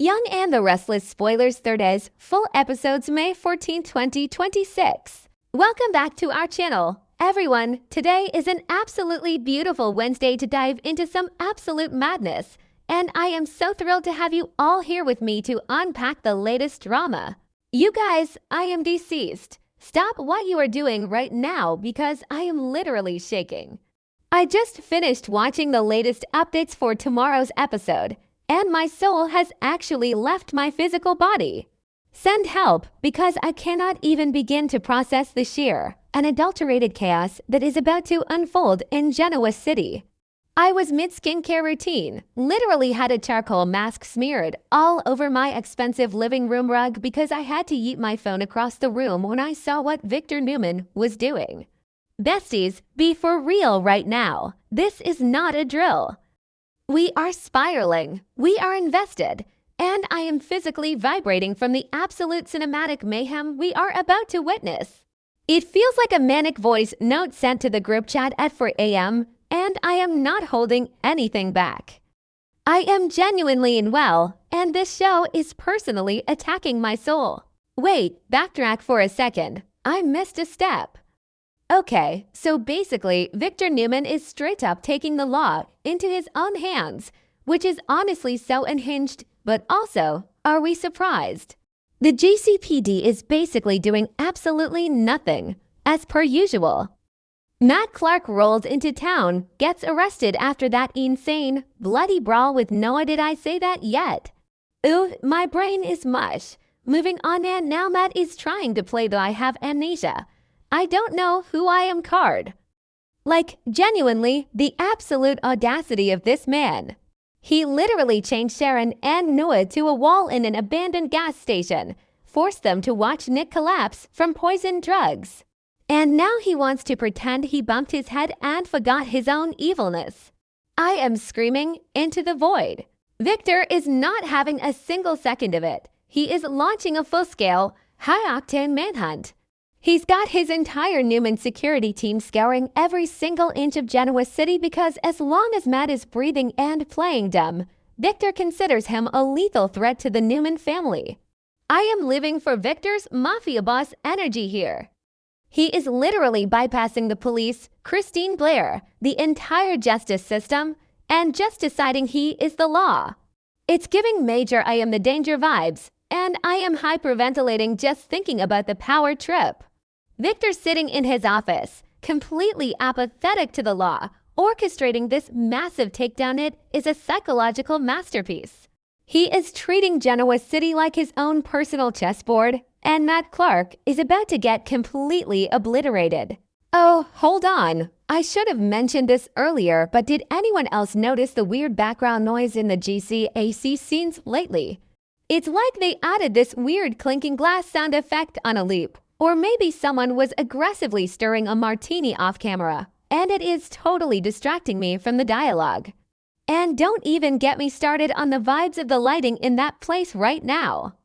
Young and the Restless spoilers Thurdays, full episodes May 14, 2026. Welcome back to our channel. Everyone, today is an absolutely beautiful Wednesday to dive into some absolute madness. And I am so thrilled to have you all here with me to unpack the latest drama. You guys, I am deceased. Stop what you are doing right now because I am literally shaking. I just finished watching the latest updates for tomorrow's episode, and my soul has actually left my physical body. Send help because I cannot even begin to process the sheer, unadulterated chaos that is about to unfold in Genoa City. I was mid-skincare routine, literally had a charcoal mask smeared all over my expensive living room rug because I had to yeet my phone across the room when I saw what Victor Newman was doing. Besties, be for real right now. This is not a drill. We are spiraling, we are invested, and I am physically vibrating from the absolute cinematic mayhem we are about to witness. It feels like a manic voice note sent to the group chat at 4 a.m., and I am not holding anything back. I am genuinely unwell, and this show is personally attacking my soul. Wait, backtrack for a second. I missed a step. Okay, so basically, Victor Newman is straight up taking the law into his own hands, which is honestly so unhinged, but also, are we surprised? The GCPD is basically doing absolutely nothing, as per usual. Matt Clark rolls into town, gets arrested after that insane, bloody brawl with "No, did I say that yet?" Ooh, my brain is mush. Moving on, and now Matt is trying to play the "I have amnesia. I don't know who I am" card. Like, genuinely, the absolute audacity of this man. He literally chained Sharon and Noah to a wall in an abandoned gas station, forced them to watch Nick collapse from poisoned drugs. And now he wants to pretend he bumped his head and forgot his own evilness. I am screaming into the void. Victor is not having a single second of it. He is launching a full-scale, high-octane manhunt. He's got his entire Newman security team scouring every single inch of Genoa City because as long as Matt is breathing and playing dumb, Victor considers him a lethal threat to the Newman family. I am living for Victor's mafia boss energy here. He is literally bypassing the police, Christine Blair, the entire justice system, and just deciding he is the law. It's giving major "I am the danger" vibes, and I am hyperventilating just thinking about the power trip. Victor sitting in his office, completely apathetic to the law, orchestrating this massive takedown. It is a psychological masterpiece. He is treating Genoa City like his own personal chessboard, and Matt Clark is about to get completely obliterated. Oh, hold on. I should have mentioned this earlier, but did anyone else notice the weird background noise in the GCAC scenes lately? It's like they added this weird clinking glass sound effect on a loop. Or maybe someone was aggressively stirring a martini off camera, and it is totally distracting me from the dialogue. And don't even get me started on the vibes of the lighting in that place right now.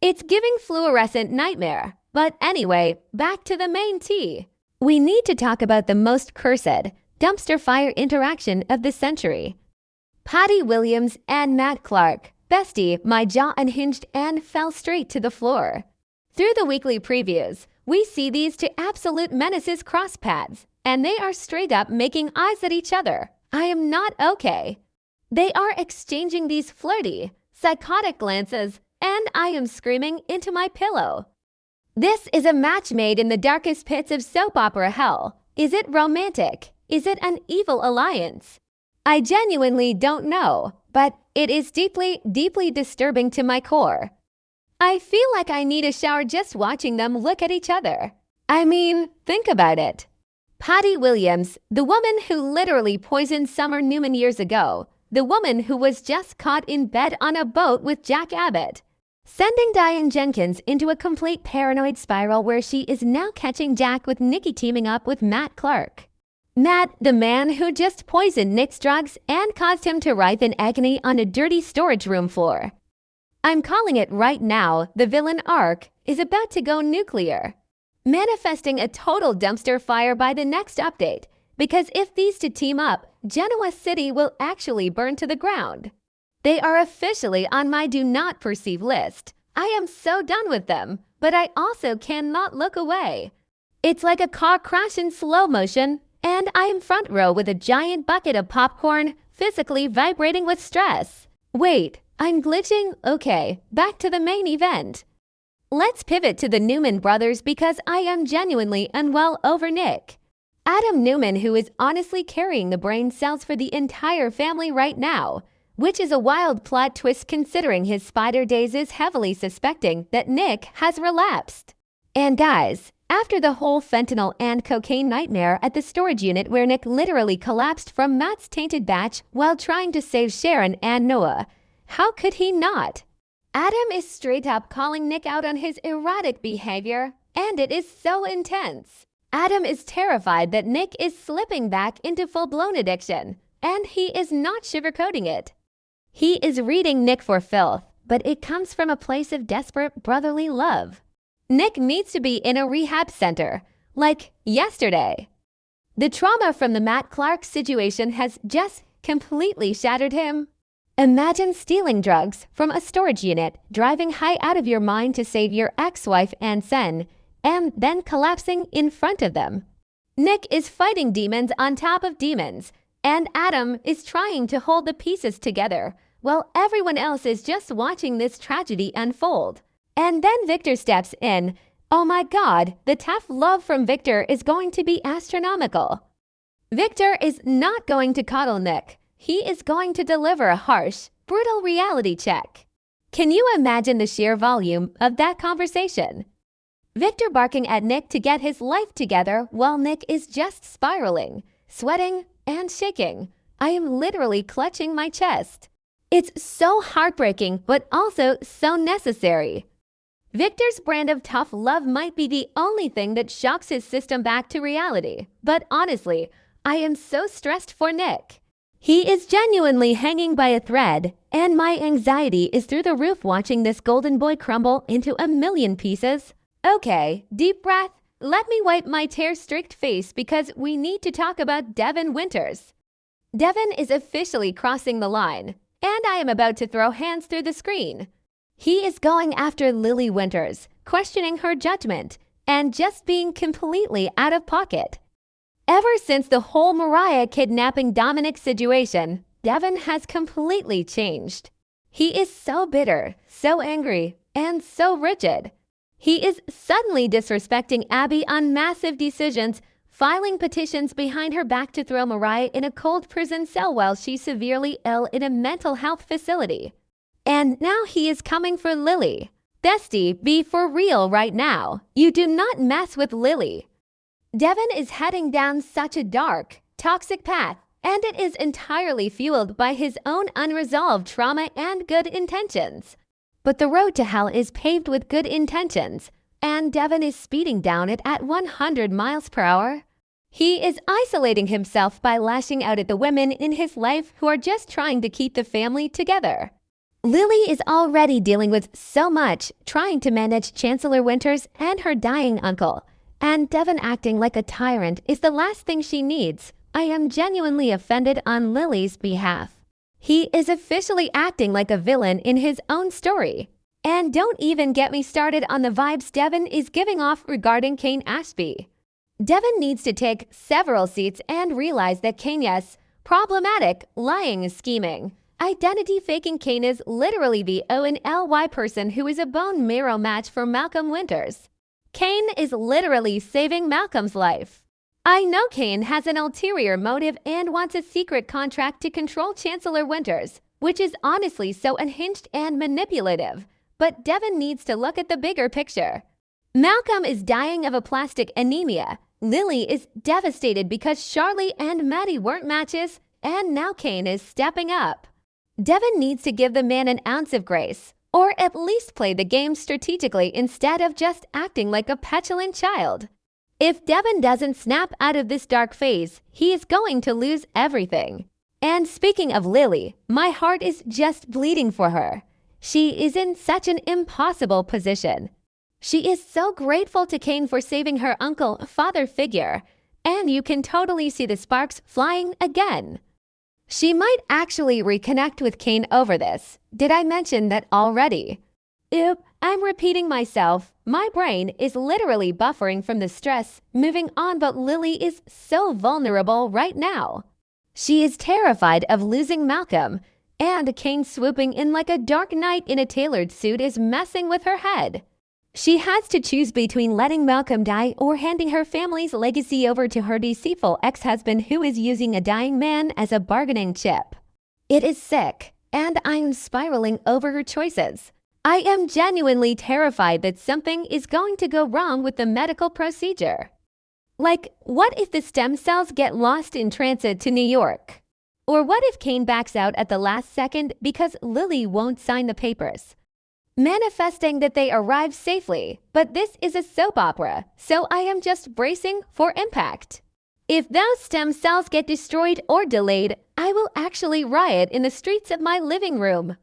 It's giving fluorescent nightmare. But anyway, back to the main tea. We need to talk about the most cursed dumpster fire interaction of the century. Patty Williams and Matt Clark. Bestie, my jaw unhinged and fell straight to the floor. Through the weekly previews, we see these two absolute menaces cross paths, and they are straight up making eyes at each other. I am not okay. They are exchanging these flirty, psychotic glances, and I am screaming into my pillow. This is a match made in the darkest pits of soap opera hell. Is it romantic? Is it an evil alliance? I genuinely don't know, but it is deeply, deeply disturbing to my core. I feel like I need a shower just watching them look at each other. I mean, think about it. Patty Williams, the woman who literally poisoned Summer Newman years ago, the woman who was just caught in bed on a boat with Jack Abbott, sending Diane Jenkins into a complete paranoid spiral where she is now catching Jack with Nikki teaming up with Matt Clark. Matt, the man who just poisoned Nick's drugs and caused him to writhe in agony on a dirty storage room floor. I'm calling it right now, the villain arc is about to go nuclear, manifesting a total dumpster fire by the next update, because if these two team up, Genoa City will actually burn to the ground. They are officially on my do not perceive list. I am so done with them, but I also cannot look away. It's like a car crash in slow motion, and I am front row with a giant bucket of popcorn, physically vibrating with stress. Wait, I'm glitching? Okay, back to the main event. Let's pivot to the Newman brothers because I am genuinely unwell over Nick. Adam Newman, who is honestly carrying the brain cells for the entire family right now, which is a wild plot twist considering his spider days is heavily suspecting that Nick has relapsed. And guys, after the whole fentanyl and cocaine nightmare at the storage unit where Nick literally collapsed from Matt's tainted batch while trying to save Sharon and Noah, how could he not? Adam is straight up calling Nick out on his erratic behavior, and it is so intense. Adam is terrified that Nick is slipping back into full-blown addiction, and he is not sugarcoating it. He is reading Nick for filth, but it comes from a place of desperate brotherly love. Nick needs to be in a rehab center, like yesterday. The trauma from the Matt Clark situation has just completely shattered him. Imagine stealing drugs from a storage unit, driving high out of your mind to save your ex-wife and son, and then collapsing in front of them. Nick is fighting demons on top of demons, and Adam is trying to hold the pieces together, while everyone else is just watching this tragedy unfold. And then Victor steps in. Oh my God, the tough love from Victor is going to be astronomical. Victor is not going to coddle Nick. He is going to deliver a harsh, brutal reality check. Can you imagine the sheer volume of that conversation? Victor barking at Nick to get his life together while Nick is just spiraling, sweating, and shaking. I am literally clutching my chest. It's so heartbreaking, but also so necessary. Victor's brand of tough love might be the only thing that shocks his system back to reality. But honestly, I am so stressed for Nick. He is genuinely hanging by a thread, and my anxiety is through the roof watching this golden boy crumble into a million pieces. Okay, deep breath. Let me wipe my tear-streaked face because we need to talk about Devon Winters. Devon is officially crossing the line, and I am about to throw hands through the screen. He is going after Lily Winters, questioning her judgment, and just being completely out of pocket. Ever since the whole Mariah kidnapping Dominic situation, Devon has completely changed. He is so bitter, so angry, and so rigid. He is suddenly disrespecting Abby on massive decisions, filing petitions behind her back to throw Mariah in a cold prison cell while she's severely ill in a mental health facility. And now he is coming for Lily. Bestie, be for real right now. You do not mess with Lily. Devon is heading down such a dark, toxic path, and it is entirely fueled by his own unresolved trauma and good intentions. But the road to hell is paved with good intentions, and Devon is speeding down it at 100 miles per hour. He is isolating himself by lashing out at the women in his life who are just trying to keep the family together. Lily is already dealing with so much, trying to manage Chancellor Winters and her dying uncle, and Devon acting like a tyrant is the last thing she needs. I am genuinely offended on Lily's behalf. He is officially acting like a villain in his own story. And don't even get me started on the vibes Devon is giving off regarding Kane Ashby. Devon needs to take several seats and realize that Kane, yes, problematic, lying, scheming, identity-faking Kane is literally the O&LY person who is a bone marrow match for Malcolm Winters. Kane is literally saving Malcolm's life. I know Kane has an ulterior motive and wants a secret contract to control Chancellor Winters, which is honestly so unhinged and manipulative. But Devon needs to look at the bigger picture. Malcolm is dying of aplastic anemia. Lily is devastated because Charlie and Maddie weren't matches, and now Kane is stepping up. Devon needs to give the man an ounce of grace, or at least play the game strategically instead of just acting like a petulant child. If Devon doesn't snap out of this dark phase, he is going to lose everything. And speaking of Lily, my heart is just bleeding for her. She is in such an impossible position. She is so grateful to Kane for saving her uncle, father figure, and you can totally see the sparks flying again. She might actually reconnect with Kane over this. Did I mention that already? Oop, I'm repeating myself. My brain is literally buffering from the stress moving on, but Lily is so vulnerable right now. She is terrified of losing Malcolm, and Kane swooping in like a dark knight in a tailored suit is messing with her head. She has to choose between letting Malcolm die or handing her family's legacy over to her deceitful ex-husband who is using a dying man as a bargaining chip. It is sick, and I am spiraling over her choices. I am genuinely terrified that something is going to go wrong with the medical procedure. Like, what if the stem cells get lost in transit to New York? Or what if Kane backs out at the last second because Lily won't sign the papers? Manifesting that they arrive safely, but this is a soap opera, so I am just bracing for impact. If those stem cells get destroyed or delayed, I will actually riot in the streets of my living room.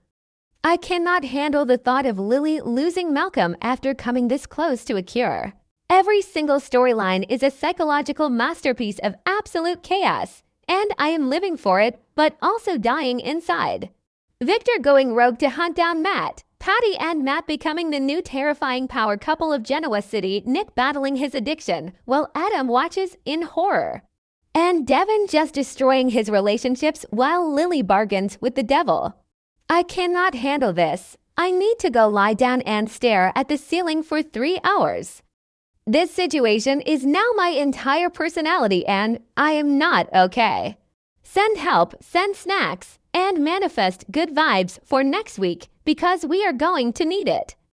I cannot handle the thought of Lily losing Malcolm after coming this close to a cure. Every single storyline is a psychological masterpiece of absolute chaos, and I am living for it, but also dying inside. Victor going rogue to hunt down Matt, Patty and Matt becoming the new terrifying power couple of Genoa City, Nick battling his addiction, while Adam watches in horror. And Devon just destroying his relationships while Lily bargains with the devil. I cannot handle this. I need to go lie down and stare at the ceiling for 3 hours. This situation is now my entire personality and I am not okay. Send help, send snacks, and manifest good vibes for next week because we are going to need it.